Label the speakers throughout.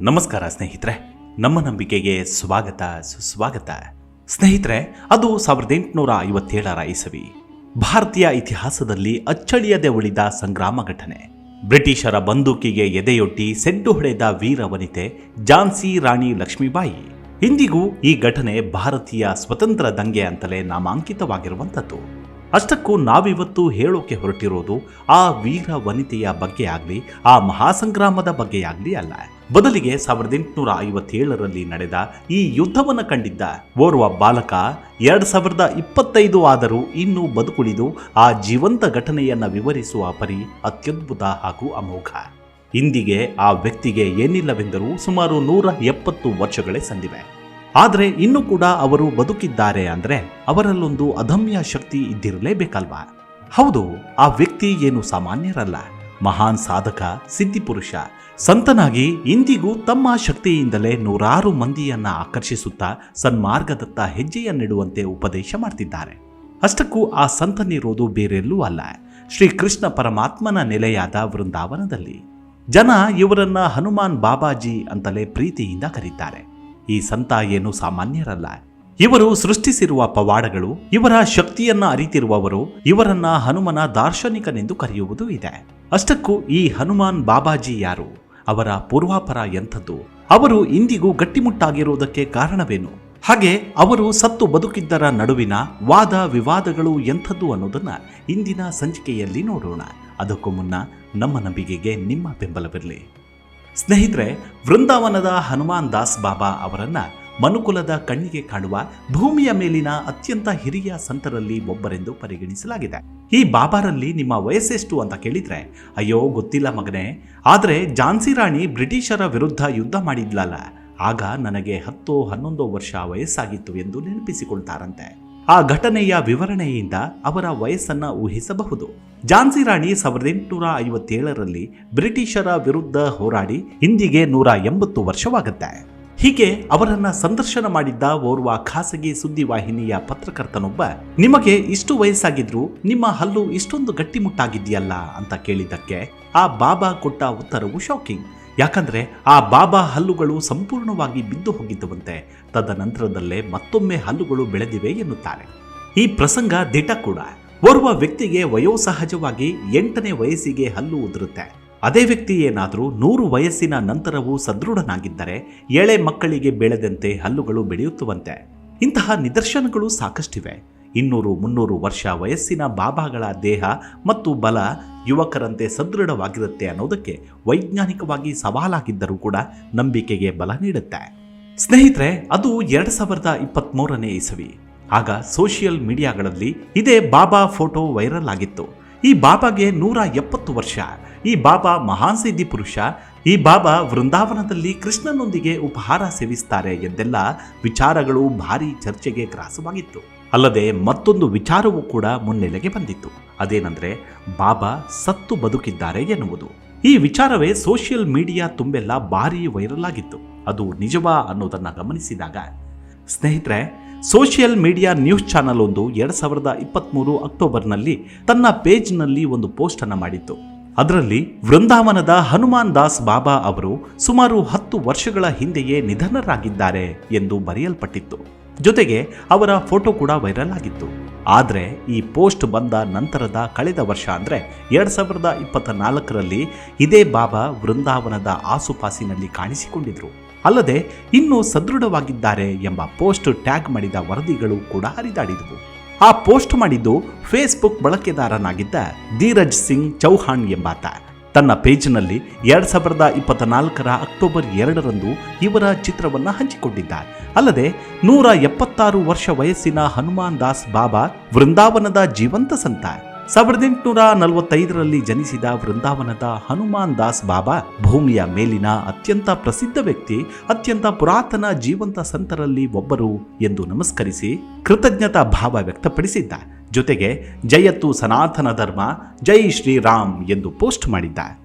Speaker 1: ನಮಸ್ಕಾರ ಸ್ನೇಹಿತರೆ, ನಮ್ಮ ನಂಬಿಕೆಗೆ ಸ್ವಾಗತ ಸುಸ್ವಾಗತ. ಸ್ನೇಹಿತರೆ, ಅದು 1857 ಇಸವಿ ಭಾರತೀಯ ಇತಿಹಾಸದಲ್ಲಿ ಅಚ್ಚಳಿಯದೆ ಉಳಿದ ಸಂಗ್ರಾಮ ಘಟನೆ. ಬ್ರಿಟಿಷರ ಬಂದೂಕಿಗೆ ಎದೆಯೊಡ್ಡಿ ಸೆಡ್ಡು ಹೊಡೆದ ವೀರ ವನಿತೆ ಝಾನ್ಸಿ ರಾಣಿ ಲಕ್ಷ್ಮೀಬಾಯಿ. ಇಂದಿಗೂ ಈ ಘಟನೆ ಭಾರತೀಯ ಸ್ವತಂತ್ರ ದಂಗೆ ಅಂತಲೇ ನಾಮಾಂಕಿತವಾಗಿರುವಂಥದ್ದು. ಅಷ್ಟಕ್ಕೂ ನಾವಿವತ್ತು ಹೇಳೋಕೆ ಹೊರಟಿರೋದು ಆ ವೀರ ವನಿತೆಯ ಬಗ್ಗೆ ಆಗಲಿ, ಆ ಮಹಾಸಂಗ್ರಾಮದ ಬಗ್ಗೆ ಆಗಲಿ ಅಲ್ಲ. ಬದಲಿಗೆ 1857 ನಡೆದ ಈ ಯುದ್ಧವನ್ನು ಕಂಡಿದ್ದ ಓರ್ವ ಬಾಲಕ 2025 ಆದರೂ ಇನ್ನೂ ಬದುಕುಳಿದು ಆ ಜೀವಂತ ಘಟನೆಯನ್ನು ವಿವರಿಸುವ ಪರಿ ಅತ್ಯದ್ಭುತ ಹಾಗೂ ಅಮೋಘ. ಇಂದಿಗೆ ಆ ವ್ಯಕ್ತಿಗೆ ಏನಿಲ್ಲವೆಂದರೂ ಸುಮಾರು 170 ವರ್ಷಗಳೇ ಸಂದಿವೆ. ಆದರೆ ಇನ್ನೂ ಕೂಡ ಅವರು ಬದುಕಿದ್ದಾರೆ ಅಂದರೆ ಅವರಲ್ಲೊಂದು ಅದಮ್ಯ ಶಕ್ತಿ ಇದ್ದಿರಲೇಬೇಕಲ್ವಾ? ಹೌದು, ಆ ವ್ಯಕ್ತಿ ಏನು ಸಾಮಾನ್ಯರಲ್ಲ. ಮಹಾನ್ ಸಾಧಕ, ಸಿದ್ಧಿಪುರುಷ, ಸಂತನಾಗಿ ಇಂದಿಗೂ ತಮ್ಮ ಶಕ್ತಿಯಿಂದಲೇ ನೂರಾರು ಮಂದಿಯನ್ನ ಆಕರ್ಷಿಸುತ್ತಾ ಸನ್ಮಾರ್ಗದತ್ತ ಹೆಜ್ಜೆಯನ್ನಿಡುವಂತೆ ಉಪದೇಶ ಮಾಡ್ತಿದ್ದಾರೆ. ಅಷ್ಟಕ್ಕೂ ಆ ಸಂತನಿರೋದು ಬೇರೆಲ್ಲೂ ಅಲ್ಲ, ಶ್ರೀಕೃಷ್ಣ ಪರಮಾತ್ಮನ ನೆಲೆಯಾದ ವೃಂದಾವನದಲ್ಲಿ. ಜನ ಇವರನ್ನ ಹನುಮಾನ್ ಬಾಬಾಜಿ ಅಂತಲೇ ಪ್ರೀತಿಯಿಂದ ಕರೀತಾರೆ. ಈ ಸಂತ ಏನು ಸಾಮಾನ್ಯರಲ್ಲ. ಇವರು ಸೃಷ್ಟಿಸಿರುವ ಪವಾಡಗಳು, ಇವರ ಶಕ್ತಿಯನ್ನ ಅರಿತಿರುವವರು ಇವರನ್ನ ಹನುಮನ ದಾರ್ಶನಿಕನೆಂದು ಕರೆಯುವುದು ಇದೆ. ಅಷ್ಟಕ್ಕೂ ಈ ಹನುಮಾನ್ ಬಾಬಾಜಿ ಯಾರು? ಅವರ ಪೂರ್ವಾಪರ ಎಂಥದ್ದು? ಅವರು ಇಂದಿಗೂ ಗಟ್ಟಿಮುಟ್ಟಾಗಿರುವುದಕ್ಕೆ ಕಾರಣವೇನು? ಹಾಗೆ ಅವರು ಸತ್ತು ಬದುಕಿದ್ದರ ನಡುವಿನ ವಾದ ವಿವಾದಗಳು ಎಂಥದ್ದು ಅನ್ನೋದನ್ನ ಇಂದಿನ ಸಂಚಿಕೆಯಲ್ಲಿ ನೋಡೋಣ. ಅದಕ್ಕೂ ಮುನ್ನ ನಮ್ಮ ನಂಬಿಕೆಗೆ ನಿಮ್ಮ ಬೆಂಬಲವಿರಲಿ. ಸ್ನೇಹಿತರೆ, ವೃಂದಾವನದ ಹನುಮಾನ್ ದಾಸ್ ಬಾಬಾ ಅವರನ್ನ ಮನುಕುಲದ ಕಣ್ಣಿಗೆ ಕಾಣುವ ಭೂಮಿಯ ಮೇಲಿನ ಅತ್ಯಂತ ಹಿರಿಯ ಸಂತರಲ್ಲಿ ಒಬ್ಬರೆಂದು ಪರಿಗಣಿಸಲಾಗಿದೆ. ಈ ಬಾಬಾರಲ್ಲಿ ನಿಮ್ಮ ವಯಸ್ಸೆಷ್ಟು ಅಂತ ಕೇಳಿದ್ರೆ, ಅಯ್ಯೋ ಗೊತ್ತಿಲ್ಲ ಮಗನೇ, ಆದರೆ ಝಾನ್ಸಿ ರಾಣಿ ಬ್ರಿಟಿಷರ ವಿರುದ್ಧ ಯುದ್ಧ ಮಾಡಿದ್ಲಲ್ಲ, ಆಗ ನನಗೆ 10-11 ವರ್ಷ ವಯಸ್ಸಾಗಿತ್ತು ಎಂದು ನೆನಪಿಸಿಕೊಳ್ತಾರಂತೆ. ಆ ಘಟನೆಯ ವಿವರಣೆಯಿಂದ ಅವರ ವಯಸ್ಸನ್ನ ಊಹಿಸಬಹುದು. ಝಾನ್ಸಿ ರಾಣಿ 1857 ಬ್ರಿಟಿಷರ ವಿರುದ್ಧ ಹೋರಾಡಿ ಇಂದಿಗೆ 180 ವರ್ಷವಾಗುತ್ತೆ. ಹೀಗೆ ಅವರನ್ನ ಸಂದರ್ಶನ ಮಾಡಿದ್ದ ಓರ್ವ ಖಾಸಗಿ ಸುದ್ದಿವಾಹಿನಿಯ ಪತ್ರಕರ್ತನೊಬ್ಬ, ನಿಮಗೆ ಇಷ್ಟು ವಯಸ್ಸಾಗಿದ್ರು ನಿಮ್ಮ ಹಲ್ಲು ಇಷ್ಟೊಂದು ಗಟ್ಟಿಮುಟ್ಟಾಗಿದೆಯಲ್ಲ ಅಂತ ಕೇಳಿದ್ದಕ್ಕೆ ಆ ಬಾಬಾ ಕೊಟ್ಟ ಉತ್ತರವು ಶಾಕಿಂಗ್. ಯಾಕಂದ್ರೆ ಆ ಬಾಬಾ ಹಲ್ಲುಗಳು ಸಂಪೂರ್ಣವಾಗಿ ಬಿದ್ದು ಹೋಗಿದ್ದುವಂತೆ. ತದನಂತರದಲ್ಲೇ ಮತ್ತೊಮ್ಮೆ ಹಲ್ಲುಗಳು ಬೆಳೆದಿವೆ ಎನ್ನುತ್ತಾರೆ. ಈ ಪ್ರಸಂಗ ದಿಟ ಕೂಡ. ಓರ್ವ ವ್ಯಕ್ತಿಗೆ ವಯೋಸಹಜವಾಗಿ 8ನೇ ವಯಸ್ಸಿಗೆ ಹಲ್ಲು ಉದುರುತ್ತೆ. ಅದೇ ವ್ಯಕ್ತಿ ಏನಾದರೂ 100 ವಯಸ್ಸಿನ ನಂತರವೂ ಸದೃಢನಾಗಿದ್ದರೆ ಎಳೆ ಮಕ್ಕಳಿಗೆ ಬೆಳೆದಂತೆ ಹಲ್ಲುಗಳು ಬೆಳೆಯುತ್ತವಂತೆ. ಇಂತಹ ನಿದರ್ಶನಗಳು ಸಾಕಷ್ಟಿವೆ. 200-300 ವರ್ಷ ವಯಸ್ಸಿನ ಬಾಬಾಗಳ ದೇಹ ಮತ್ತು ಬಲ ಯುವಕರಂತೆ ಸದೃಢವಾಗಿರುತ್ತೆ ಅನ್ನೋದಕ್ಕೆ ವೈಜ್ಞಾನಿಕವಾಗಿ ಸವಾಲಾಗಿದ್ದರೂ ಕೂಡ ನಂಬಿಕೆಗೆ ಬಲ ನೀಡುತ್ತೆ. ಸ್ನೇಹಿತರೆ, ಅದು 2023 ಇಸವಿ. ಆಗ ಸೋಷಿಯಲ್ ಮೀಡಿಯಾಗಳಲ್ಲಿ ಇದೇ ಬಾಬಾ ಫೋಟೋ ವೈರಲ್ ಆಗಿತ್ತು. ಈ ಬಾಬಾಗೆ 170 ವರ್ಷ. ಈ ಬಾಬಾ ಮಹಾನ್ ಸಿದ್ಧಿ ಪುರುಷ. ಈ ಬಾಬಾ ವೃಂದಾವನದಲ್ಲಿ ಕೃಷ್ಣನೊಂದಿಗೆ ಉಪಹಾರ ಸೇವಿಸ್ತಾರೆ ಎಂದೆಲ್ಲ ವಿಚಾರಗಳು ಭಾರಿ ಚರ್ಚೆಗೆ ಗ್ರಾಸವಾಗಿತ್ತು. ಅಲ್ಲದೆ ಮತ್ತೊಂದು ವಿಚಾರವೂ ಕೂಡ ಮುನ್ನೆಲೆಗೆ ಬಂದಿತ್ತು. ಅದೇನೆಂದರೆ ಬಾಬಾ ಸತ್ತು ಬದುಕಿದ್ದಾರೆ ಎನ್ನುವುದು. ಈ ವಿಚಾರವೇ ಸೋಷಿಯಲ್ ಮೀಡಿಯಾ ತುಂಬೆಲ್ಲ ಭಾರಿ ವೈರಲ್ ಆಗಿತ್ತು. ಅದು ನಿಜವಾ ಅನ್ನೋದನ್ನ ಗಮನಿಸಿದಾಗ, ಸ್ನೇಹಿತರೆ, ಸೋಷಿಯಲ್ ಮೀಡಿಯಾ ನ್ಯೂಸ್ ಚಾನಲ್ ಒಂದು 2023 ಅಕ್ಟೋಬರ್ನಲ್ಲಿ ತನ್ನ ಪೇಜ್ನಲ್ಲಿ ಒಂದು ಪೋಸ್ಟ್ ಅನ್ನು ಮಾಡಿತ್ತು. ಅದರಲ್ಲಿ ವೃಂದಾವನದ ಹನುಮಾನ್ ದಾಸ್ ಬಾಬಾ ಅವರು ಸುಮಾರು 10 ವರ್ಷಗಳ ಹಿಂದೆಯೇ ನಿಧನರಾಗಿದ್ದಾರೆ ಎಂದು ಬರೆಯಲ್ಪಟ್ಟಿತ್ತು. ಜೊತೆಗೆ ಅವರ ಫೋಟೋ ಕೂಡ ವೈರಲ್ ಆಗಿತ್ತು. ಆದರೆ ಈ ಪೋಸ್ಟ್ ಬಂದ ನಂತರದ ಕಳೆದ ವರ್ಷ ಅಂದರೆ 2024 ಇದೇ ಬಾಬಾ ವೃಂದಾವನದ ಆಸುಪಾಸಿನಲ್ಲಿ ಕಾಣಿಸಿಕೊಂಡಿದ್ರು. ಅಲ್ಲದೆ ಇನ್ನೂ ಸದೃಢವಾಗಿದ್ದಾರೆ ಎಂಬ ಪೋಸ್ಟ್ ಟ್ಯಾಗ್ ಮಾಡಿದ ವರದಿಗಳು ಕೂಡ ಹರಿದಾಡಿದವು. ಆ ಪೋಸ್ಟ್ ಮಾಡಿದ್ದು ಫೇಸ್ಬುಕ್ ಬಳಕೆದಾರನಾಗಿದ್ದ ಧೀರಜ್ ಸಿಂಗ್ ಚೌಹಾಣ್ ಎಂಬಾತ. ತನ್ನ ಪೇಜ್ನಲ್ಲಿ 2024 ಅಕ್ಟೋಬರ್ 2 ಇವರ ಚಿತ್ರವನ್ನು ಹಂಚಿಕೊಂಡಿದ್ದ. ಅಲ್ಲದೆ 176 ವರ್ಷ ವಯಸ್ಸಿನ ಹನುಮಾನ್ ದಾಸ್ ಬಾಬಾ ವೃಂದಾವನದ ಜೀವಂತ ಸಂತ. 1845 ಜನಿಸಿದ ವೃಂದಾವನದ ಹನುಮಾನ್ ದಾಸ್ ಬಾಬಾ ಭೂಮಿಯ ಮೇಲಿನ ಅತ್ಯಂತ ಪ್ರಸಿದ್ಧ ವ್ಯಕ್ತಿ, ಅತ್ಯಂತ ಪುರಾತನ ಜೀವಂತ ಸಂತರಲ್ಲಿ ಒಬ್ಬರು ಎಂದು ನಮಸ್ಕರಿಸಿ ಕೃತಜ್ಞತಾ ಭಾವ ವ್ಯಕ್ತಪಡಿಸಿದ್ದ. ಜೊತೆಗೆ ಜಯತ್ತು ಸನಾತನ ಧರ್ಮ, ಜೈ ಶ್ರೀರಾಮ್ ಎಂದು ಪೋಸ್ಟ್ ಮಾಡಿದ್ದ.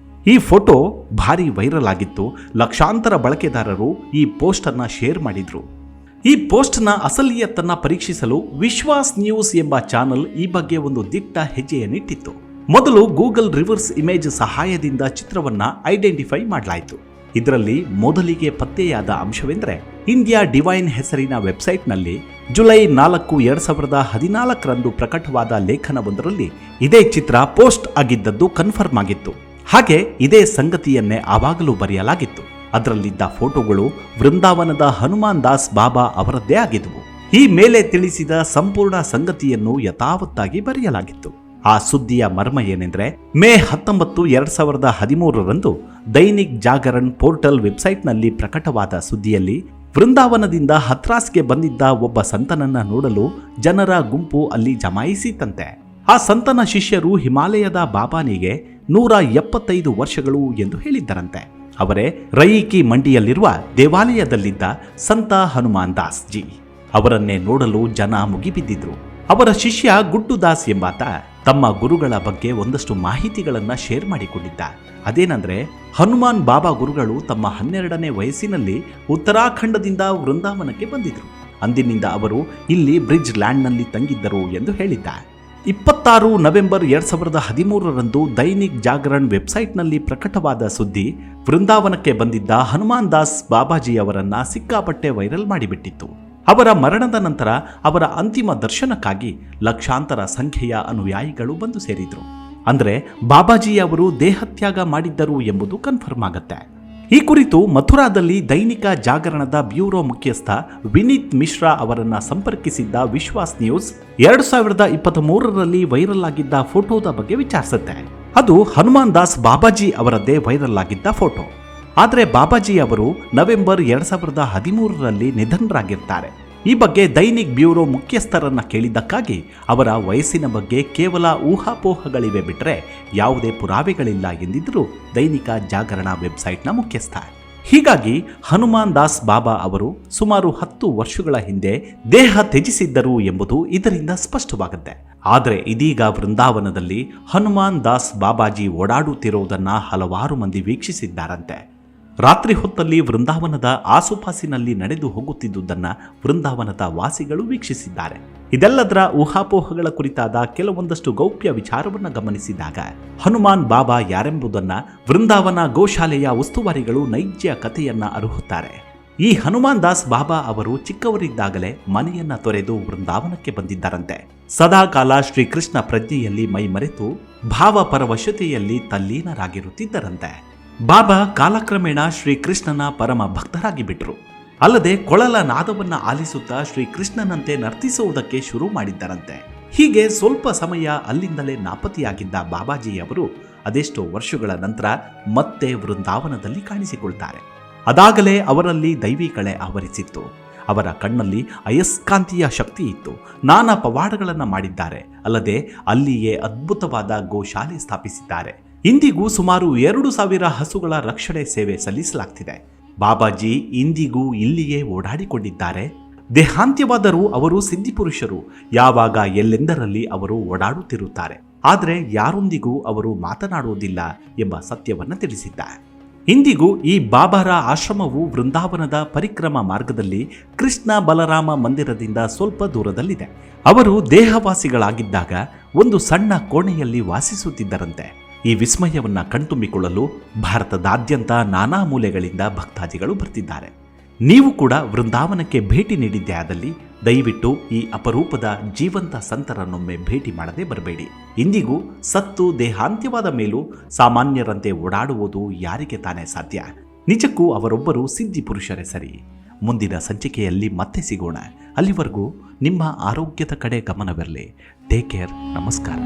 Speaker 1: ಈ ಫೋಟೋ ಭಾರಿ ವೈರಲ್ ಆಗಿತ್ತು. ಲಕ್ಷಾಂತರ ಬಳಕೆದಾರರು ಈ ಪೋಸ್ಟ್ ಅನ್ನ ಶೇರ್ ಮಾಡಿದ್ರು. ಈ ಪೋಸ್ಟ್ನ ಅಸಲಿಯತ್ತನ್ನ ಪರೀಕ್ಷಿಸಲು ವಿಶ್ವಾಸ್ ನ್ಯೂಸ್ ಎಂಬ ಚಾನೆಲ್ ಈ ಬಗ್ಗೆ ಒಂದು ದಿಟ್ಟ ಹೆಜ್ಜೆಯನ್ನಿಟ್ಟಿತ್ತು. ಮೊದಲು ಗೂಗಲ್ ರಿವರ್ಸ್ ಇಮೇಜ್ ಸಹಾಯದಿಂದ ಚಿತ್ರವನ್ನ ಐಡೆಂಟಿಫೈ ಮಾಡಲಾಯಿತು. ಇದರಲ್ಲಿ ಮೊದಲಿಗೆ ಪತ್ತೆಯಾದ ಅಂಶವೆಂದರೆ ಇಂಡಿಯಾ ಡಿವೈನ್ ಹೆಸರಿನ ವೆಬ್ಸೈಟ್ನಲ್ಲಿ ಜುಲೈ 4, 2014ರಂದು ಪ್ರಕಟವಾದ ಲೇಖನವೊಂದರಲ್ಲಿ ಇದೇ ಚಿತ್ರ ಪೋಸ್ಟ್ ಆಗಿದ್ದದ್ದು ಕನ್ಫರ್ಮ್ ಆಗಿತ್ತು. ಹಾಗೆ ಇದೇ ಸಂಗತಿಯನ್ನೇ ಆವಾಗಲೂ ಬರೆಯಲಾಗಿತ್ತು. ಅದರಲ್ಲಿದ್ದ ಫೋಟೋಗಳು ವೃಂದಾವನದ ಹನುಮಾನ್ ದಾಸ್ ಬಾಬಾ ಅವರದ್ದೇ ಆಗಿದ್ದವು. ಈ ಮೇಲೆ ತಿಳಿಸಿದ ಸಂಪೂರ್ಣ ಸಂಗತಿಯನ್ನು ಯಥಾವತ್ತಾಗಿ ಬರೆಯಲಾಗಿತ್ತು. ಆ ಸುದ್ದಿಯ ಮರ್ಮ ಏನೆಂದರೆ, ಮೇ 19, 2013ರಂದು ದೈನಿಕ್ ಜಾಗರಣ್ ಪೋರ್ಟಲ್ ವೆಬ್ಸೈಟ್ನಲ್ಲಿ ಪ್ರಕಟವಾದ ಸುದ್ದಿಯಲ್ಲಿ ವೃಂದಾವನದಿಂದ ಹತ್ರಾಸ್ಗೆ ಬಂದಿದ್ದ ಒಬ್ಬ ಸಂತನನ್ನ ನೋಡಲು ಜನರ ಗುಂಪು ಅಲ್ಲಿ ಜಮಾಯಿಸಿತಂತೆ. ಆ ಸಂತನ ಶಿಷ್ಯರು ಹಿಮಾಲಯದ ಬಾಬಾನಿಗೆ 175 ವರ್ಷಗಳು ಎಂದು ಹೇಳಿದ್ದರಂತೆ. ಅವರೇ ರಯಿಕಿ ಮಂಡಿಯಲ್ಲಿರುವ ದೇವಾಲಯದಲ್ಲಿದ್ದ ಸಂತ ಹನುಮಾನ್ ದಾಸ್ ಜಿ. ಅವರನ್ನೇ ನೋಡಲು ಜನ ಮುಗಿಬಿದ್ದಿದ್ರು. ಅವರ ಶಿಷ್ಯ ಗುಡ್ಡು ದಾಸ್ ಎಂಬಾತ ತಮ್ಮ ಗುರುಗಳ ಬಗ್ಗೆ ಒಂದಷ್ಟು ಮಾಹಿತಿಗಳನ್ನ ಶೇರ್ ಮಾಡಿಕೊಂಡಿದ್ದ. ಅದೇನಂದ್ರೆ, ಹನುಮಾನ್ ಬಾಬಾ ಗುರುಗಳು ತಮ್ಮ 12ನೇ ವಯಸ್ಸಿನಲ್ಲಿ ಉತ್ತರಾಖಂಡದಿಂದ ವೃಂದಾವನಕ್ಕೆ ಬಂದಿದ್ರು. ಅಂದಿನಿಂದ ಅವರು ಇಲ್ಲಿ ಬ್ರಿಡ್ಜ್ ಲ್ಯಾಂಡ್ನಲ್ಲಿ ತಂಗಿದ್ದರು ಎಂದು ಹೇಳಿದ್ದ. 26 ನವೆಂಬರ್ 2013ರಂದು ದೈನಿಕ್ ಜಾಗರಣ್ ವೆಬ್ಸೈಟ್ನಲ್ಲಿ ಪ್ರಕಟವಾದ ಸುದ್ದಿ ವೃಂದಾವನಕ್ಕೆ ಬಂದಿದ್ದ ಹನುಮಾನ್ ದಾಸ್ ಬಾಬಾಜಿಯವರನ್ನ ಸಿಕ್ಕಾಪಟ್ಟೆ ವೈರಲ್ ಮಾಡಿಬಿಟ್ಟಿತ್ತು. ಅವರ ಮರಣದ ನಂತರ ಅವರ ಅಂತಿಮ ದರ್ಶನಕ್ಕಾಗಿ ಲಕ್ಷಾಂತರ ಸಂಖ್ಯೆಯ ಅನುಯಾಯಿಗಳು ಬಂದು ಸೇರಿದ್ರು. ಅಂದ್ರೆ ಬಾಬಾಜಿ ಅವರು ದೇಹತ್ಯಾಗ ಮಾಡಿದ್ದರು ಎಂಬುದು ಕನ್ಫರ್ಮ್ ಆಗತ್ತೆ. ಈ ಕುರಿತು ಮಥುರಾದಲ್ಲಿ ದೈನಿಕ ಜಾಗರಣದ ಬ್ಯೂರೋ ಮುಖ್ಯಸ್ಥ ವಿನೀತ್ ಮಿಶ್ರಾ ಅವರನ್ನ ಸಂಪರ್ಕಿಸಿದ್ದ ವಿಶ್ವಾಸ್ ನ್ಯೂಸ್ 2023ರಲ್ಲಿ ವೈರಲ್ ಆಗಿದ್ದ ಫೋಟೋದ ಬಗ್ಗೆ ವಿಚಾರಿಸುತ್ತೆ. ಅದು ಹನುಮಾನ್ ದಾಸ್ ಬಾಬಾಜಿ ಅವರದ್ದೇ ವೈರಲ್ ಆಗಿದ್ದ ಫೋಟೋ. ಆದರೆ ಬಾಬಾಜಿ ಅವರು ನವೆಂಬರ್ 2013ರಲ್ಲಿ ನಿಧನರಾಗಿರ್ತಾರೆ. ಈ ಬಗ್ಗೆ ದೈನಿಕ್ ಬ್ಯೂರೋ ಮುಖ್ಯಸ್ಥರನ್ನ ಕೇಳಿದ್ದಕ್ಕಾಗಿ ಅವರ ವಯಸ್ಸಿನ ಬಗ್ಗೆ ಕೇವಲ ಊಹಾಪೋಹಗಳಿವೆ ಬಿಟ್ಟರೆ ಯಾವುದೇ ಪುರಾವೆಗಳಿಲ್ಲ ಎಂದಿದ್ರು ದೈನಿಕ ಜಾಗರಣ ವೆಬ್ಸೈಟ್ನ ಮುಖ್ಯಸ್ಥ. ಹೀಗಾಗಿ ಹನುಮಾನ್ ದಾಸ್ ಬಾಬಾ ಅವರು ಸುಮಾರು 10 ವರ್ಷಗಳ ಹಿಂದೆ ದೇಹ ತ್ಯಜಿಸಿದ್ದರು ಎಂಬುದು ಇದರಿಂದ ಸ್ಪಷ್ಟವಾಗುತ್ತೆ. ಆದರೆ ಇದೀಗ ವೃಂದಾವನದಲ್ಲಿ ಹನುಮಾನ್ ದಾಸ್ ಬಾಬಾಜಿ ಓಡಾಡುತ್ತಿರುವುದನ್ನ ಹಲವಾರು ಮಂದಿ ವೀಕ್ಷಿಸಿದ್ದಾರಂತೆ. ರಾತ್ರಿ ಹೊತ್ತಲ್ಲಿ ವೃಂದಾವನದ ಆಸುಪಾಸಿನಲ್ಲಿ ನಡೆದು ಹೋಗುತ್ತಿದ್ದುದನ್ನ ವೃಂದಾವನದ ವಾಸಿಗಳು ವೀಕ್ಷಿಸಿದ್ದಾರೆ. ಇದೆಲ್ಲದರ ಊಹಾಪೋಹಗಳ ಕುರಿತಾದ ಕೆಲವೊಂದಷ್ಟು ಗೌಪ್ಯ ವಿಚಾರವನ್ನು ಗಮನಿಸಿದಾಗ ಹನುಮಾನ್ ಬಾಬಾ ಯಾರೆಂಬುದನ್ನ ವೃಂದಾವನ ಗೋಶಾಲೆಯ ಉಸ್ತುವಾರಿಗಳು ನೈಜ ಕಥೆಯನ್ನ ಅರುಹುತ್ತಾರೆ. ಈ ಹನುಮಾನ್ ದಾಸ್ ಬಾಬಾ ಅವರು ಚಿಕ್ಕವರಿದ್ದಾಗಲೇ ಮನೆಯನ್ನ ತೊರೆದು ವೃಂದಾವನಕ್ಕೆ ಬಂದಿದ್ದಾರಂತೆ. ಸದಾಕಾಲ ಶ್ರೀಕೃಷ್ಣ ಪ್ರಜ್ಞೆಯಲ್ಲಿ ಮೈ ಮರೆತು ಭಾವಪರವಶತೆಯಲ್ಲಿ ತಲ್ಲೀನರಾಗಿರುತ್ತಿದ್ದರಂತೆ. ಬಾಬಾ ಕಾಲಕ್ರಮೇಣ ಶ್ರೀಕೃಷ್ಣನ ಪರಮ ಭಕ್ತರಾಗಿ ಬಿಟ್ರು. ಅಲ್ಲದೆ ಕೊಳಲ ನಾದವನ್ನ ಆಲಿಸುತ್ತಾ ಶ್ರೀಕೃಷ್ಣನಂತೆ ನರ್ತಿಸುವುದಕ್ಕೆ ಶುರು ಮಾಡಿದ್ದರಂತೆ. ಹೀಗೆ ಸ್ವಲ್ಪ ಸಮಯ ಅಲ್ಲಿಂದಲೇ ನಾಪತಿಯಾಗಿದ್ದ ಬಾಬಾಜಿಯವರು ಅದೆಷ್ಟೋ ವರ್ಷಗಳ ನಂತರ ಮತ್ತೆ ವೃಂದಾವನದಲ್ಲಿ ಕಾಣಿಸಿಕೊಳ್ತಾರೆ. ಅದಾಗಲೇ ಅವರಲ್ಲಿ ದೈವಿ ಕಳೆ ಆವರಿಸಿತ್ತು. ಅವರ ಕಣ್ಣಲ್ಲಿ ಅಯಸ್ಕಾಂತೀಯ ಶಕ್ತಿ ಇತ್ತು. ನಾನಾ ಪವಾಡಗಳನ್ನು ಮಾಡಿದ್ದಾರೆ. ಅಲ್ಲದೆ ಅಲ್ಲಿಯೇ ಅದ್ಭುತವಾದ ಗೋಶಾಲೆ ಸ್ಥಾಪಿಸಿದ್ದಾರೆ. ಇಂದಿಗೂ ಸುಮಾರು 2,000 ಹಸುಗಳ ರಕ್ಷಣೆ ಸೇವೆ ಸಲ್ಲಿಸಲಾಗ್ತಿದೆ. ಬಾಬಾಜಿ ಇಂದಿಗೂ ಇಲ್ಲಿಯೇ ಓಡಾಡಿಕೊಂಡಿದ್ದಾರೆ. ದೇಹಾಂತ್ಯವಾದರೂ ಅವರು ಸಿದ್ಧಿಪುರುಷರು. ಯಾವಾಗ ಎಲ್ಲೆಂದರಲ್ಲಿ ಅವರು ಓಡಾಡುತ್ತಿರುತ್ತಾರೆ. ಆದರೆ ಯಾರೊಂದಿಗೂ ಅವರು ಮಾತನಾಡುವುದಿಲ್ಲ ಎಂಬ ಸತ್ಯವನ್ನು ತಿಳಿಸಿದ್ದ. ಇಂದಿಗೂ ಈ ಬಾಬಾರ ಆಶ್ರಮವು ವೃಂದಾವನದ ಪರಿಕ್ರಮ ಮಾರ್ಗದಲ್ಲಿ ಕೃಷ್ಣ ಬಲರಾಮ ಮಂದಿರದಿಂದ ಸ್ವಲ್ಪ ದೂರದಲ್ಲಿದೆ. ಅವರು ದೇಹವಾಸಿಗಳಾಗಿದ್ದಾಗ ಒಂದು ಸಣ್ಣ ಕೋಣೆಯಲ್ಲಿ ವಾಸಿಸುತ್ತಿದ್ದರಂತೆ. ಈ ವಿಸ್ಮಯವನ್ನ ಕಣ್ತುಂಬಿಕೊಳ್ಳಲು ಭಾರತದಾದ್ಯಂತ ನಾನಾ ಮೂಲೆಗಳಿಂದ ಭಕ್ತಾದಿಗಳು ಬರ್ತಿದ್ದಾರೆ. ನೀವು ಕೂಡ ವೃಂದಾವನಕ್ಕೆ ಭೇಟಿ ನೀಡಿದ್ದೇ ಆದಲ್ಲಿ ದಯವಿಟ್ಟು ಈ ಅಪರೂಪದ ಜೀವಂತ ಸಂತರನ್ನೊಮ್ಮೆ ಭೇಟಿ ಮಾಡದೆ ಬರಬೇಡಿ. ಇಂದಿಗೂ ಸತ್ತು ದೇಹಾಂತ್ಯವಾದ ಮೇಲೂ ಸಾಮಾನ್ಯರಂತೆ ಓಡಾಡುವುದು ಯಾರಿಗೆ ತಾನೇ ಸಾಧ್ಯ? ನಿಜಕ್ಕೂ ಅವರೊಬ್ಬರು ಸಿದ್ಧಿ ಪುರುಷರೇ ಸರಿ. ಮುಂದಿನ ಸಂಚಿಕೆಯಲ್ಲಿ ಮತ್ತೆ ಸಿಗೋಣ. ಅಲ್ಲಿವರೆಗೂ ನಿಮ್ಮ ಆರೋಗ್ಯದ ಕಡೆ ಗಮನವಿರಲಿ. Take care. ನಮಸ್ಕಾರ.